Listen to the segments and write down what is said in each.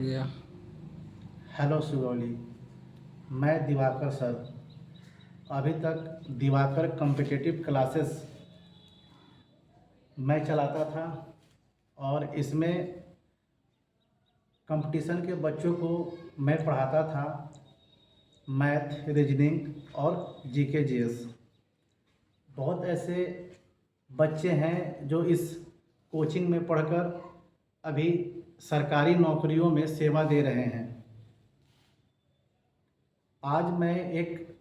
या हेलो सुगौली। मैं दिवाकर सर। अभी तक दिवाकर कॉम्पिटिटिव क्लासेस मैं चलाता था और इसमें कंपटीशन के बच्चों को मैं पढ़ाता था मैथ, रीजनिंग और जीके जीएस। बहुत ऐसे बच्चे हैं जो इस कोचिंग में पढ़कर अभी सरकारी नौकरियों में सेवा दे रहे हैं। आज मैं एक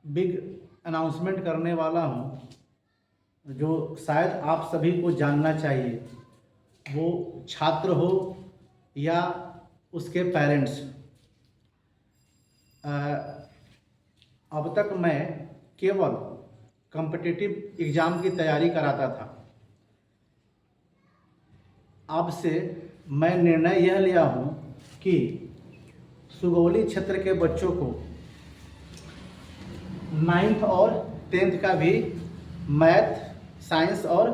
बिग अनाउंसमेंट करने वाला हूँ जो शायद आप सभी को जानना चाहिए, वो छात्र हो या उसके पेरेंट्स। अब तक मैं केवल कॉम्पिटिटिव एग्ज़ाम की तैयारी कराता था। अब से मैं निर्णय यह लिया हूँ कि सुगौली क्षेत्र के बच्चों को 9th और 10th का भी मैथ, साइंस और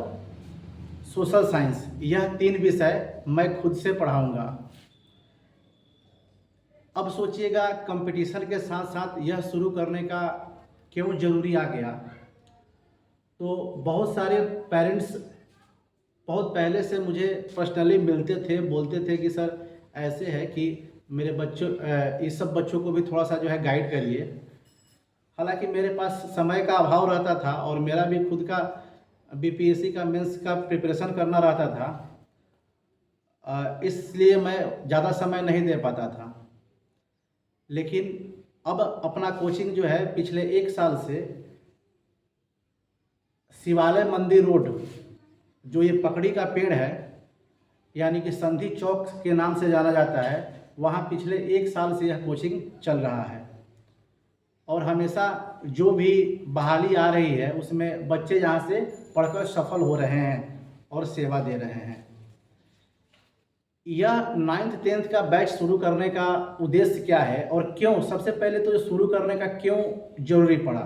सोशल साइंस, यह 3 विषय मैं खुद से पढ़ाऊंगा। अब सोचिएगा कंपटीशन के साथ साथ यह शुरू करने का क्यों ज़रूरी आ गया। तो बहुत सारे पेरेंट्स बहुत पहले से मुझे पर्सनली मिलते थे, बोलते थे कि सर ऐसे है कि मेरे बच्चों इस सब बच्चों को भी थोड़ा सा जो है गाइड करिए। हालांकि मेरे पास समय का अभाव रहता था और मेरा भी खुद का बीपीएससी का मेंस का प्रिपरेशन करना रहता था, इसलिए मैं ज़्यादा समय नहीं दे पाता था। लेकिन अब अपना कोचिंग जो है पिछले 1 साल से शिवालय मंदिर रोड, जो ये पकड़ी का पेड़ है यानी कि संधि चौक के नाम से जाना जाता है, वहाँ पिछले 1 साल से यह कोचिंग चल रहा है। और हमेशा जो भी बहाली आ रही है उसमें बच्चे यहाँ से पढ़कर सफल हो रहे हैं और सेवा दे रहे हैं। यह 9th 10th का बैच शुरू करने का उद्देश्य क्या है और क्यों, सबसे पहले तो शुरू करने का क्यों जरूरी पड़ा,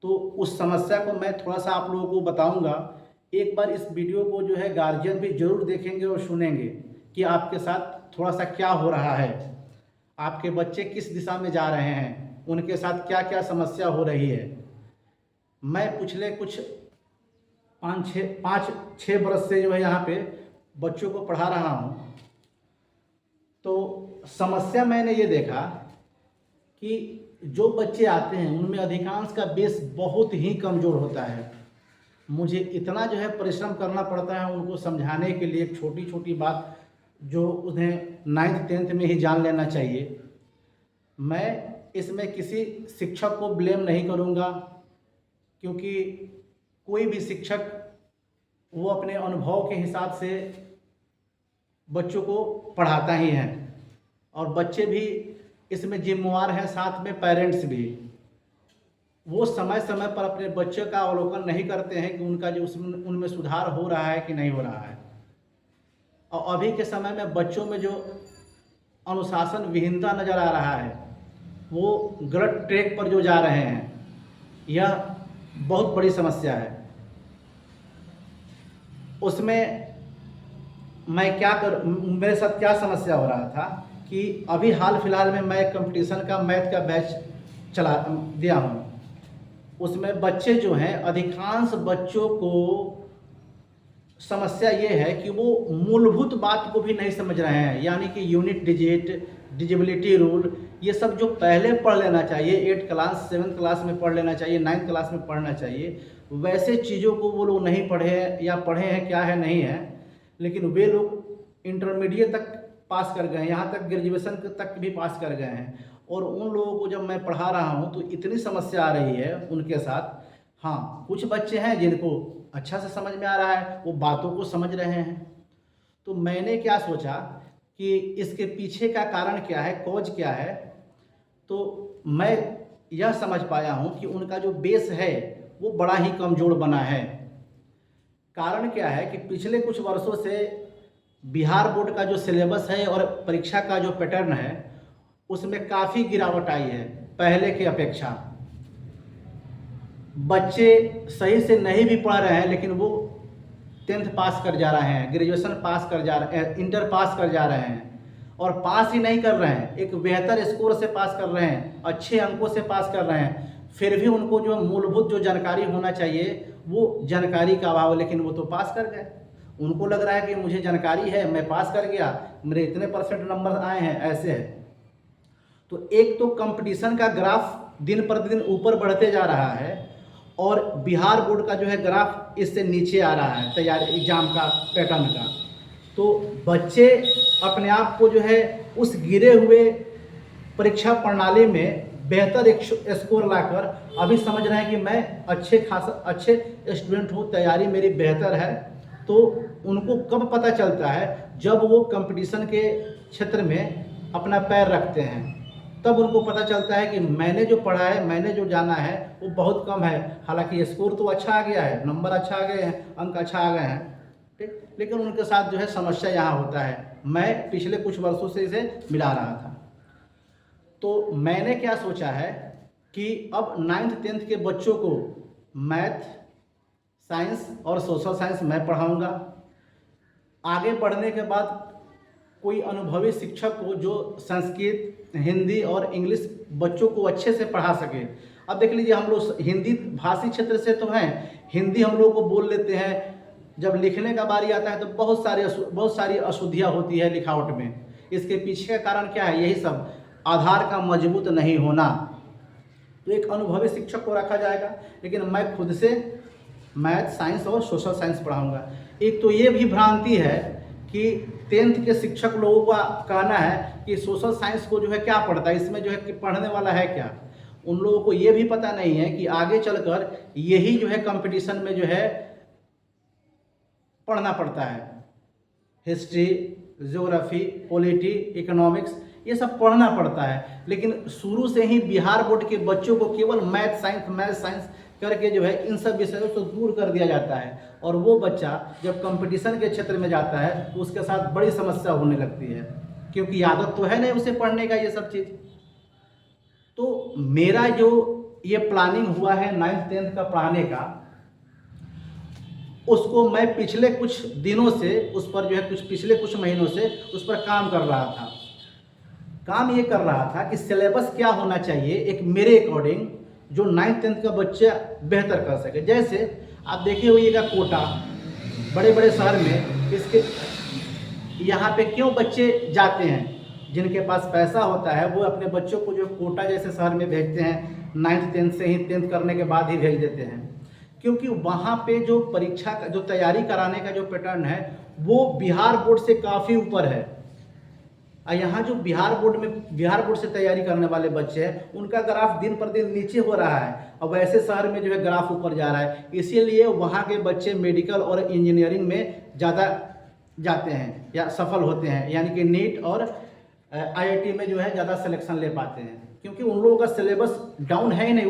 तो उस समस्या को मैं थोड़ा सा आप लोगों को बताऊंगा। एक बार इस वीडियो को जो है गार्जियन भी जरूर देखेंगे और सुनेंगे कि आपके साथ थोड़ा सा क्या हो रहा है, आपके बच्चे किस दिशा में जा रहे हैं, उनके साथ क्या क्या समस्या हो रही है। मैं पिछले कुछ 5-6 बरस से जो है यहाँ पे बच्चों को पढ़ा रहा हूँ। तो समस्या मैंने ये देखा कि जो बच्चे आते हैं उनमें अधिकांश का बेस बहुत ही कमज़ोर होता है। मुझे इतना जो है परिश्रम करना पड़ता है उनको समझाने के लिए, छोटी छोटी बात जो उन्हें 9th 10th में ही जान लेना चाहिए। मैं इसमें किसी शिक्षक को ब्लेम नहीं करूँगा, क्योंकि कोई भी शिक्षक वो अपने अनुभव के हिसाब से बच्चों को पढ़ाता ही है और बच्चे भी इसमें जिम्मेवार हैं, साथ में पेरेंट्स भी। वो समय समय पर अपने बच्चे का अवलोकन नहीं करते हैं कि उनका जो उनमें सुधार हो रहा है कि नहीं हो रहा है। और अभी के समय में बच्चों में जो अनुशासन विहीनता नज़र आ रहा है, वो गलत ट्रैक पर जो जा रहे हैं, यह बहुत बड़ी समस्या है। उसमें मेरे साथ क्या समस्या हो रहा था कि अभी हाल फिलहाल में मैं कंपटीशन का मैथ का बैच चला दिया हूँ। उसमें बच्चे जो हैं, अधिकांश बच्चों को समस्या ये है कि वो मूलभूत बात को भी नहीं समझ रहे हैं, यानी कि यूनिट डिजिट, डिजिबिलिटी रूल, ये सब जो पहले पढ़ लेना चाहिए, 8th क्लास 7th क्लास में पढ़ लेना चाहिए, 9th क्लास में पढ़ना चाहिए, वैसे चीज़ों को वो लोग नहीं पढ़े हैं, या पढ़े हैं क्या है नहीं है। लेकिन वे लोग इंटरमीडिएट तक पास कर गए हैं, यहाँ तक ग्रेजुएशन तक भी पास कर गए हैं। और उन लोगों को जब मैं पढ़ा रहा हूँ तो इतनी समस्या आ रही है उनके साथ। हाँ, कुछ बच्चे हैं जिनको अच्छा से समझ में आ रहा है, वो बातों को समझ रहे हैं। तो मैंने क्या सोचा कि इसके पीछे का कारण क्या है, कॉज क्या है। तो मैं यह समझ पाया हूँ कि उनका जो बेस है वो बड़ा ही कमज़ोर बना है। कारण क्या है कि पिछले कुछ वर्षों से बिहार बोर्ड का जो सिलेबस है और परीक्षा का जो पैटर्न है उसमें काफ़ी गिरावट आई है पहले की अपेक्षा। बच्चे सही से नहीं भी पढ़ रहे हैं, लेकिन वो 10th पास कर जा रहे हैं, ग्रेजुएशन पास कर जा रहे हैं, इंटर पास कर जा रहे हैं, और पास ही नहीं कर रहे हैं, एक बेहतर स्कोर से पास कर रहे हैं, अच्छे अंकों से पास कर रहे हैं, फिर भी उनको जो मूलभूत जो जानकारी होना चाहिए वो जानकारी का अभाव, लेकिन वो तो पास कर गए। उनको लग रहा है कि मुझे जानकारी है, मैं पास कर गया, मेरे इतने परसेंट नंबर आए हैं, ऐसे है। तो एक तो कंपटीशन का ग्राफ दिन प्रतिदिन ऊपर बढ़ते जा रहा है, और बिहार बोर्ड का जो है ग्राफ इससे नीचे आ रहा है तैयारी एग्जाम का पैटर्न का। तो बच्चे अपने आप को जो है उस गिरे हुए परीक्षा प्रणाली में बेहतर एक स्कोर लाकर अभी समझ रहे हैं कि मैं अच्छे स्टूडेंट हूँ, तैयारी मेरी बेहतर है। तो उनको कब पता चलता है, जब वो कंपटीशन के क्षेत्र में अपना पैर रखते हैं, तब उनको पता चलता है कि मैंने जो पढ़ा है, मैंने जो जाना है वो बहुत कम है। हालांकि स्कोर तो अच्छा आ गया है, नंबर अच्छा आ गए हैं, अंक अच्छा आ गए हैं, ठीक, लेकिन उनके साथ जो है समस्या यहाँ होता है। मैं पिछले कुछ वर्षों से इसे मिला रहा था। तो मैंने क्या सोचा है कि अब 9th 10th के बच्चों को मैथ, साइंस और सोशल साइंस मैं पढ़ाऊंगा। आगे बढ़ने के बाद कोई अनुभवी शिक्षक को जो संस्कृत, हिंदी और इंग्लिश बच्चों को अच्छे से पढ़ा सके। अब देख लीजिए, हम लोग हिंदी भाषी क्षेत्र से तो हैं, हिंदी हम लोग को बोल लेते हैं, जब लिखने का बारी आता है तो बहुत सारी अशुद्धियाँ होती है लिखावट में। इसके पीछे का कारण क्या है? यही सब, आधार का मजबूत नहीं होना। तो एक अनुभवी शिक्षक को रखा जाएगा, लेकिन मैं खुद से मैथ, साइंस और सोशल साइंस पढ़ाऊंगा। एक तो ये भी भ्रांति है कि 10th के शिक्षक लोगों का कहना है कि सोशल साइंस को जो है क्या पढ़ता है, इसमें जो है कि पढ़ने वाला है क्या। उन लोगों को ये भी पता नहीं है कि आगे चलकर यही जो है कंपटीशन में जो है पढ़ना पड़ता है। हिस्ट्री, ज्योग्राफी, पॉलिटी, इकोनॉमिक्स, ये सब पढ़ना पड़ता है। लेकिन शुरू से ही बिहार बोर्ड के बच्चों को केवल मैथ साइंस करके जो है इन सब विषयों से दूर कर दिया जाता है, और वो बच्चा जब कंपटीशन के क्षेत्र में जाता है तो उसके साथ बड़ी समस्या होने लगती है, क्योंकि आदत तो है नहीं उसे पढ़ने का ये सब चीज़। तो मेरा जो ये प्लानिंग हुआ है 9th 10th का पढ़ाने का, उसको मैं पिछले कुछ दिनों से उस पर जो है पिछले कुछ महीनों से उस पर काम कर रहा था। काम ये कर रहा था कि सिलेबस क्या होना चाहिए एक मेरे अकॉर्डिंग, जो 9th 10th का बच्चा बेहतर कर सके। जैसे आप देखे होइएगा कोटा, बड़े बड़े शहर में इसके यहाँ पे क्यों बच्चे जाते हैं? जिनके पास पैसा होता है वो अपने बच्चों को जो कोटा जैसे शहर में भेजते हैं, 9th 10th से ही 10th करने के बाद ही भेज देते हैं, क्योंकि वहाँ पे जो परीक्षा का जो तैयारी कराने का जो पैटर्न है वो बिहार बोर्ड से काफ़ी ऊपर है। यहाँ जो बिहार बोर्ड से तैयारी करने वाले बच्चे हैं उनका ग्राफ दिन पर दिन नीचे हो रहा है, और वैसे शहर में जो है ग्राफ ऊपर जा रहा है। इसीलिए वहाँ के बच्चे मेडिकल और इंजीनियरिंग में ज़्यादा जाते हैं या सफल होते हैं, यानी कि नीट और IIT में जो है ज़्यादा सिलेक्शन ले पाते हैं, क्योंकि उन लोगों का सिलेबस डाउन है ही नहीं,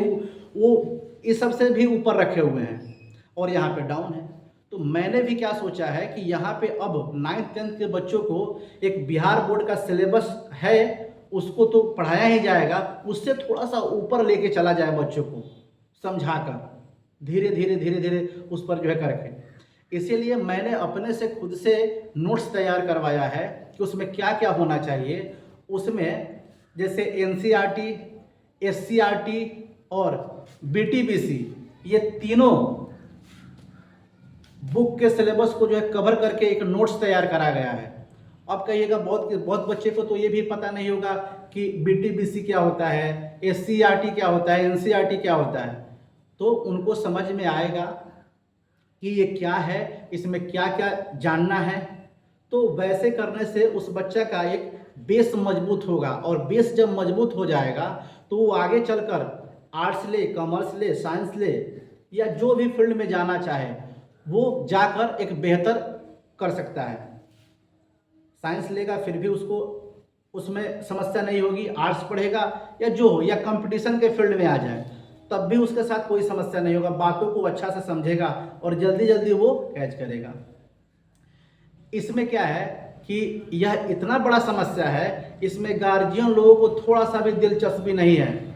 वो इस सबसे भी ऊपर रखे हुए हैं, और यहाँ पे डाउन है। तो मैंने भी क्या सोचा है कि यहाँ पे अब 9th 10th के बच्चों को एक बिहार बोर्ड का सिलेबस है उसको तो पढ़ाया ही जाएगा, उससे थोड़ा सा ऊपर लेके चला जाए बच्चों को समझाकर, धीरे धीरे उस पर जो है करके। इसीलिए मैंने अपने से खुद से नोट्स तैयार करवाया है कि उसमें क्या क्या होना चाहिए। उसमें जैसे NCERT, SCERT और BTBC, ये तीनों बुक के सिलेबस को जो है कवर करके एक नोट्स तैयार करा गया है। अब कहिएगा बहुत बच्चे को तो ये भी पता नहीं होगा कि BTBC क्या होता है, SCERT क्या होता है, NCERT क्या होता है। तो उनको समझ में आएगा कि ये क्या है, इसमें क्या क्या जानना है। तो वैसे करने से उस बच्चा का एक बेस मजबूत होगा, और बेस जब मजबूत हो जाएगा तो वो आगे चलकर आर्ट्स ले, कॉमर्स ले, साइंस ले, या जो भी फील्ड में जाना चाहे वो जाकर एक बेहतर कर सकता है। साइंस लेगा फिर भी उसको उसमें समस्या नहीं होगी, आर्ट्स पढ़ेगा या जो हो, या कंपटीशन के फील्ड में आ जाए तब भी उसके साथ कोई समस्या नहीं होगा, बातों को अच्छा से समझेगा और जल्दी वो कैच करेगा। इसमें क्या है कि यह इतना बड़ा समस्या है, इसमें गार्जियन लोगों को थोड़ा सा भी दिलचस्पी नहीं है,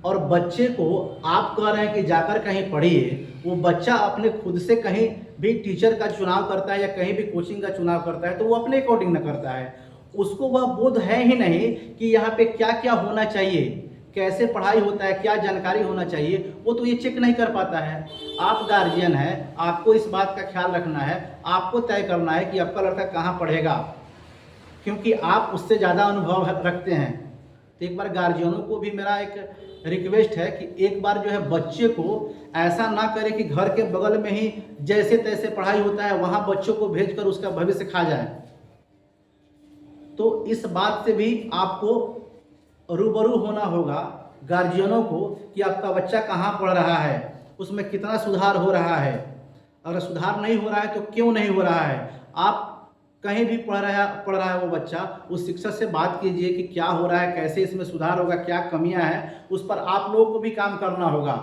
और बच्चे को आप कह रहे हैं कि जाकर कहीं पढ़िए, वो बच्चा अपने खुद से कहीं भी टीचर का चुनाव करता है या कहीं भी कोचिंग का चुनाव करता है तो वो अपने अकॉर्डिंग ना करता है, उसको वह बोध है ही नहीं कि यहाँ पे क्या क्या होना चाहिए, कैसे पढ़ाई होता है, क्या जानकारी होना चाहिए, वो तो ये चेक नहीं कर पाता है। आप गार्जियन हैं, आपको इस बात का ख्याल रखना है, आपको तय करना है कि आपका लड़का कहाँ पढ़ेगा, क्योंकि आप उससे ज़्यादा अनुभव रखते हैं। तो एक बार गार्जियनों को भी मेरा एक रिक्वेस्ट है कि एक बार जो है बच्चे को ऐसा ना करे कि घर के बगल में ही जैसे तैसे पढ़ाई होता है वहाँ बच्चों को भेजकर उसका भविष्य खा जाए। तो इस बात से भी आपको रूबरू होना होगा गार्जियनों को कि आपका बच्चा कहाँ पढ़ रहा है, उसमें कितना सुधार हो रहा है, अगर सुधार नहीं हो रहा है तो क्यों नहीं हो रहा है। आप कहीं भी पढ़ रहा है वो बच्चा, उस शिक्षक से बात कीजिए कि क्या हो रहा है, कैसे इसमें सुधार होगा, क्या कमियां हैं, उस पर आप लोगों को भी काम करना होगा।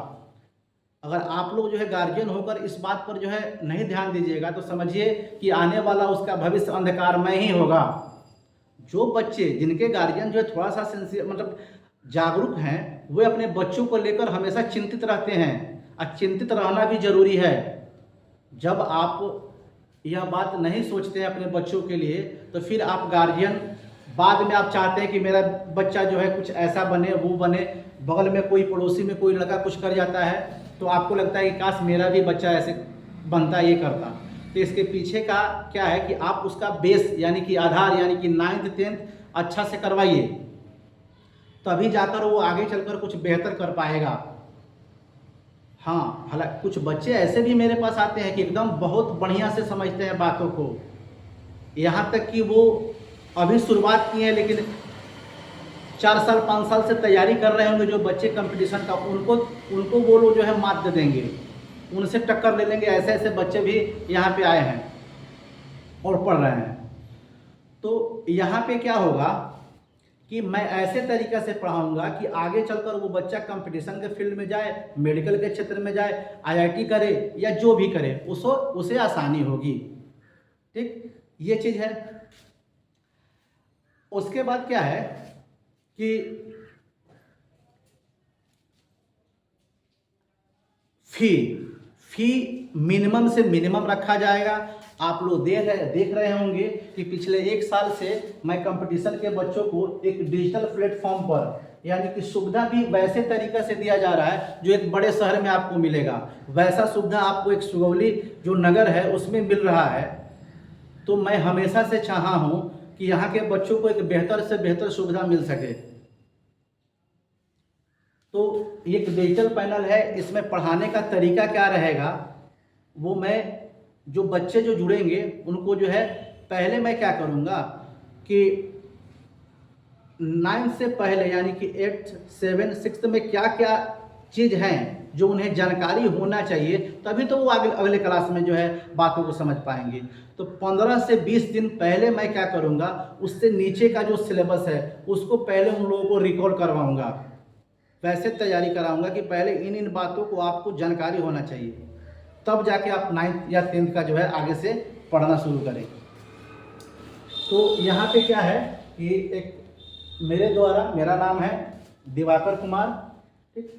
अगर आप लोग जो है गार्जियन होकर इस बात पर जो है नहीं ध्यान दीजिएगा तो समझिए कि आने वाला उसका भविष्य अंधकारमय ही होगा। जो बच्चे जिनके गार्जियन जो है थोड़ा सा मतलब जागरूक हैं, वे अपने बच्चों को लेकर हमेशा चिंतित रहते हैं, और चिंतित रहना भी जरूरी है। जब आप यह बात नहीं सोचते हैं अपने बच्चों के लिए तो फिर आप गार्जियन बाद में आप चाहते हैं कि मेरा बच्चा जो है कुछ ऐसा बने वो बने, बगल में कोई पड़ोसी में कोई लड़का कुछ कर जाता है तो आपको लगता है कि काश मेरा भी बच्चा ऐसे बनता, ये करता। तो इसके पीछे का क्या है कि आप उसका बेस यानी कि आधार यानी कि 9th 10th अच्छा से करवाइए, तभी जाकर वो आगे चलकर कुछ बेहतर कर पाएगा। हाँ, हालांकि कुछ बच्चे ऐसे भी मेरे पास आते हैं कि एकदम बहुत बढ़िया से समझते हैं बातों को, यहाँ तक कि वो अभी शुरुआत किए हैं लेकिन 4 साल 5 साल से तैयारी कर रहे होंगे। जो बच्चे कंपटीशन का उनको वो लोग जो है मात दे देंगे, उनसे टक्कर ले लेंगे। ऐसे ऐसे बच्चे भी यहाँ पे आए हैं और पढ़ रहे हैं। तो यहाँ पे क्या होगा कि मैं ऐसे तरीक़े से पढ़ाऊंगा कि आगे चलकर वो बच्चा कंपटीशन के फील्ड में जाए, मेडिकल के क्षेत्र में जाए, आईआईटी करे या जो भी करे उसे आसानी होगी। ठीक, ये चीज़ है। उसके बाद क्या है कि फी मिनिमम से मिनिमम रखा जाएगा। आप लोग देख रहे होंगे कि पिछले 1 साल से मैं कंपटीशन के बच्चों को एक डिजिटल प्लेटफॉर्म पर यानी कि सुविधा भी वैसे तरीके से दिया जा रहा है जो एक बड़े शहर में आपको मिलेगा, वैसा सुविधा आपको एक सुगौली जो नगर है उसमें मिल रहा है। तो मैं हमेशा से चाहा हूँ कि यहाँ के बच्चों को एक बेहतर से बेहतर सुविधा मिल सके। तो एक डिजिटल पैनल है, इसमें पढ़ाने का तरीका क्या रहेगा वो मैं जो बच्चे जो जुड़ेंगे उनको जो है पहले मैं क्या करूँगा कि 9 से पहले यानी कि 8, 7, 6 में क्या क्या चीज़ हैं जो उन्हें जानकारी होना चाहिए, तभी तो वो अगले क्लास में जो है बातों को समझ पाएंगे। तो 15 से 20 दिन पहले मैं क्या करूँगा, उससे नीचे का जो सिलेबस है उसको पहले उन लोगों को रिकॉल करवाऊँगा, वैसे तैयारी कराऊँगा कि पहले इन बातों को आपको जानकारी होना चाहिए, तब जाके आप 9th या 10th का जो है आगे से पढ़ना शुरू करें। तो यहाँ पे क्या है कि एक मेरे द्वारा, मेरा नाम है दिवाकर कुमार, ठीक,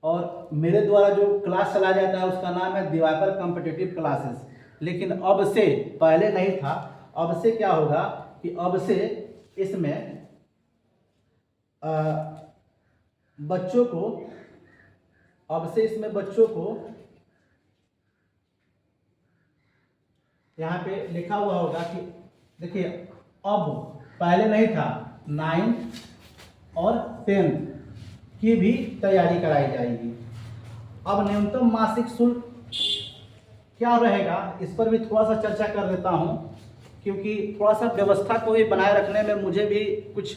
और मेरे द्वारा जो क्लास चला जाता है उसका नाम है दिवाकर कॉम्पिटिटिव क्लासेस। लेकिन अब से, पहले नहीं था, अब से क्या होगा कि अब से इसमें बच्चों को यहाँ पे लिखा हुआ होगा कि देखिए, अब पहले नहीं था, 9th और 10th की भी तैयारी कराई जाएगी। अब न्यूनतम मासिक शुल्क क्या रहेगा इस पर भी थोड़ा सा चर्चा कर देता हूँ, क्योंकि थोड़ा सा व्यवस्था को भी बनाए रखने में मुझे भी कुछ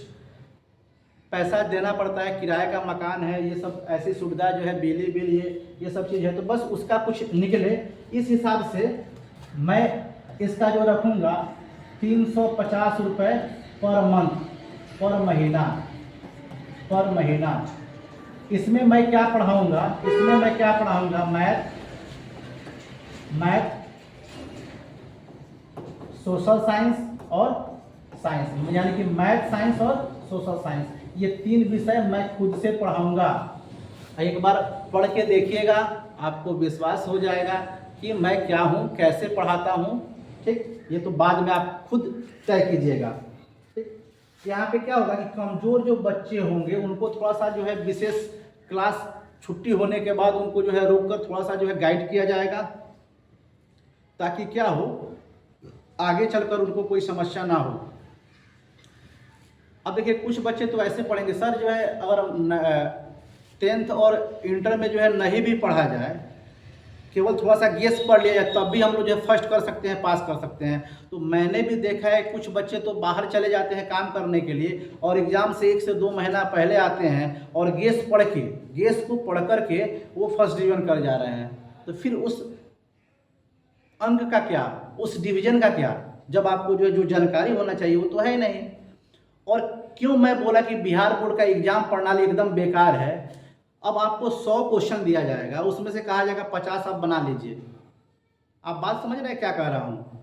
पैसा देना पड़ता है। किराए का मकान है, ये सब ऐसी सुविधा जो है, बिजली बिल, ये सब चीज़ है, तो बस उसका कुछ निकले इस हिसाब से मैं इसका जो रखूँगा 350 रुपये पर मंथ, पर महीना। इसमें मैं क्या पढ़ाऊँगा, मैथ, सोशल साइंस और साइंस, यानी कि मैथ, साइंस और सोशल साइंस, ये 3 विषय मैं खुद से पढ़ाऊँगा। एक बार पढ़ के देखिएगा, आपको विश्वास हो जाएगा कि मैं क्या हूँ, कैसे पढ़ाता हूँ। ठीक, ये तो बाद में आप खुद तय कीजिएगा। ठीक, यहाँ पे क्या होगा कि कमज़ोर जो बच्चे होंगे उनको थोड़ा सा जो है विशेष क्लास छुट्टी होने के बाद उनको जो है रोक कर थोड़ा सा जो है गाइड किया जाएगा, ताकि क्या हो, आगे चलकर उनको कोई समस्या ना हो। अब देखिए कुछ बच्चे तो ऐसे पढ़ेंगे सर जो है, अगर 10th और इंटर में जो है नहीं भी पढ़ा जाए, केवल थोड़ा सा गेस पढ़ लिया जाए, तब भी हम लोग जो है फर्स्ट कर सकते हैं, पास कर सकते हैं। तो मैंने भी देखा है कुछ बच्चे तो बाहर चले जाते हैं काम करने के लिए और एग्ज़ाम से 1 से 2 महीना पहले आते हैं और गेस को पढ़ करके वो फर्स्ट डिवीज़न कर जा रहे हैं। तो फिर उस अंक का क्या, उस डिवीज़न का क्या, जब आपको जो जानकारी होना चाहिए वो तो है ही नहीं। और क्यों मैं बोला कि बिहार बोर्ड का एग्ज़ाम प्रणाली एकदम बेकार है। अब आपको 100 क्वेश्चन दिया जाएगा, उसमें से कहा जाएगा 50 आप बना लीजिए। आप बात समझ रहे हैं क्या कह रहा हूँ?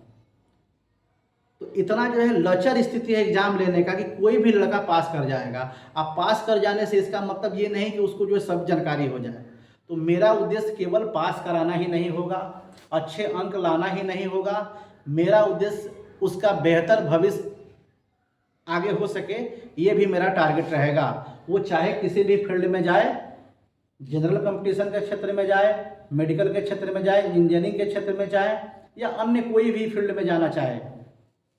तो इतना जो है लचर स्थिति है एग्ज़ाम लेने का कि कोई भी लड़का पास कर जाएगा। आप पास कर जाने से इसका मतलब ये नहीं कि उसको जो है सब जानकारी हो जाए। तो मेरा उद्देश्य केवल पास कराना ही नहीं होगा, अच्छे अंक लाना ही नहीं होगा, मेरा उद्देश्य उसका बेहतर भविष्य आगे हो सके, ये भी मेरा टारगेट रहेगा। वो चाहे किसी भी फील्ड में जाए, जनरल कंपटीशन के क्षेत्र में जाए, मेडिकल के क्षेत्र में जाए, इंजीनियरिंग के क्षेत्र में जाए या अन्य कोई भी फील्ड में जाना चाहे,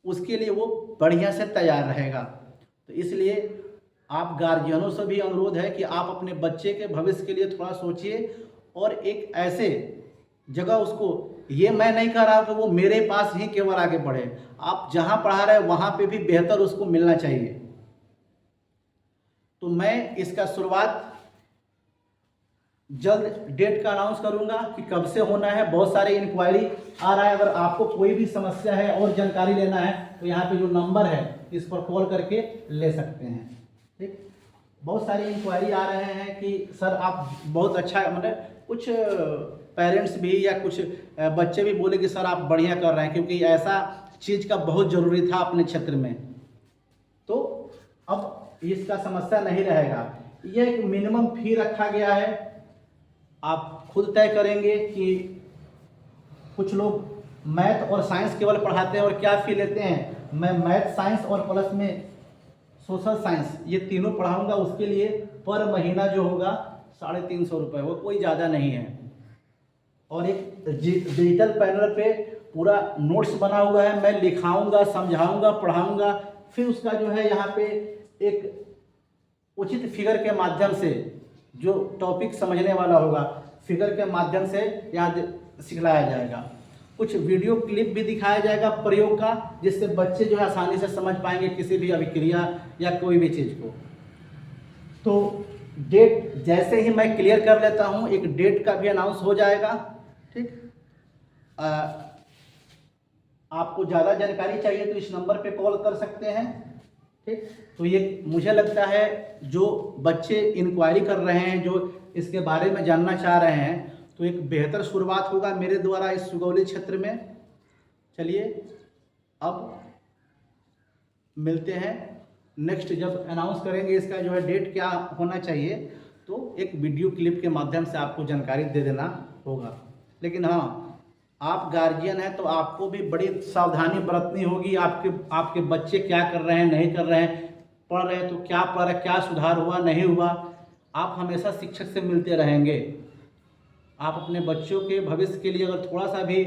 उसके लिए वो बढ़िया से तैयार रहेगा। तो इसलिए आप गार्जियनों से भी अनुरोध है कि आप अपने बच्चे के भविष्य के लिए थोड़ा सोचिए और एक ऐसे जगह उसको, ये मैं नहीं कह रहा कि वो मेरे पास ही केवल आगे बढ़े, आप जहाँ पढ़ा रहे हैं वहाँ पे भी बेहतर उसको मिलना चाहिए। तो मैं इसका शुरुआत जल्द डेट का अनाउंस करूंगा कि कब से होना है। बहुत सारे इंक्वायरी आ रहा है, अगर आपको कोई भी समस्या है और जानकारी लेना है तो यहाँ पे जो नंबर है इस पर कॉल करके ले सकते हैं। ठीक, बहुत सारी इंक्वायरी आ रहे हैं कि सर आप बहुत अच्छा, मतलब कुछ पेरेंट्स भी या कुछ बच्चे भी बोले कि सर आप बढ़िया कर रहे हैं, क्योंकि ऐसा चीज़ का बहुत ज़रूरी था अपने क्षेत्र में। तो अब इसका समस्या नहीं रहेगा। यह एक मिनिमम फी रखा गया है, आप खुद तय करेंगे कि कुछ लोग मैथ और साइंस केवल पढ़ाते हैं और क्या फी लेते हैं। मैं मैथ, साइंस और प्लस में सोशल साइंस ये तीनों पढ़ाऊंगा, उसके लिए पर महीना जो होगा 350 रुपये, वो कोई ज़्यादा नहीं है। और एक डिजिटल पैनल पे पूरा नोट्स बना हुआ है, मैं लिखाऊंगा, समझाऊंगा, पढ़ाऊंगा, फिर उसका जो है यहाँ पे एक उचित फिगर के माध्यम से जो टॉपिक समझने वाला होगा, फिगर के माध्यम से यहाँ सिखलाया जाएगा। कुछ वीडियो क्लिप भी दिखाया जाएगा प्रयोग का, जिससे बच्चे जो है आसानी से समझ पाएंगे किसी भी अभिक्रिया या कोई भी चीज़ को। तो डेट जैसे ही मैं क्लियर कर लेता हूँ, एक डेट का भी अनाउंस हो जाएगा। ठीक, आपको ज़्यादा जानकारी चाहिए तो इस नंबर पे कॉल कर सकते हैं। ठीक, तो ये मुझे लगता है जो बच्चे इंक्वायरी कर रहे हैं, जो इसके बारे में जानना चाह रहे हैं, तो एक बेहतर शुरुआत होगा मेरे द्वारा इस सुगौली क्षेत्र में। चलिए अब मिलते हैं नेक्स्ट, जब अनाउंस करेंगे इसका जो है डेट क्या होना चाहिए, तो एक वीडियो क्लिप के माध्यम से आपको जानकारी दे देना होगा। लेकिन हाँ, आप गार्जियन हैं तो आपको भी बड़ी सावधानी बरतनी होगी। आपके बच्चे क्या कर रहे हैं, नहीं कर रहे हैं, पढ़ रहे हैं तो क्या पढ़ रहे हैं, क्या सुधार हुआ, नहीं हुआ। आप हमेशा शिक्षक से मिलते रहेंगे। आप अपने बच्चों के भविष्य के लिए अगर थोड़ा सा भी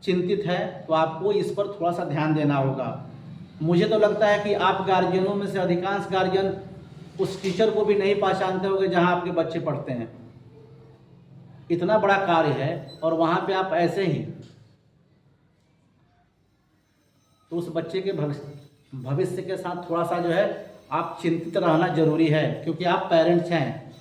चिंतित है तो आपको इस पर थोड़ा सा ध्यान देना होगा। मुझे तो लगता है कि आप गार्जियनों में से अधिकांश गार्जियन उस टीचर को भी नहीं पहचानते होंगे जहां आपके बच्चे पढ़ते हैं। इतना बड़ा कार्य है और वहां पे आप ऐसे ही, तो उस बच्चे के भविष्य के साथ थोड़ा सा जो है आप चिंतित रहना जरूरी है, क्योंकि आप पेरेंट्स हैं।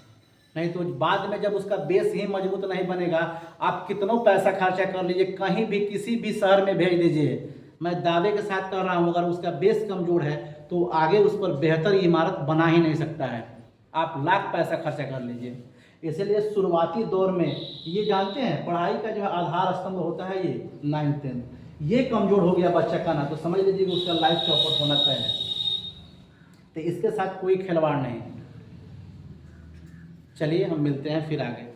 नहीं तो बाद में जब उसका बेस ही मजबूत नहीं बनेगा, आप कितनों पैसा खर्चा कर लीजिए, कहीं भी किसी भी शहर में भेज दीजिए, मैं दावे के साथ कर रहा हूँ, अगर उसका बेस कमजोर है तो आगे उस पर बेहतर इमारत बना ही नहीं सकता है। आप लाख पैसा खर्चा कर लीजिए। इसलिए शुरुआती दौर में ये जानते हैं, पढ़ाई का जो है आधार स्तंभ होता है ये 9th 10th, ये कमजोर हो गया बच्चा का ना, तो समझ लीजिए कि उसका लाइफ चौपट होना तय है। तो इसके साथ कोई खिलवाड़ नहीं। चलिए हम मिलते हैं फिर आगे।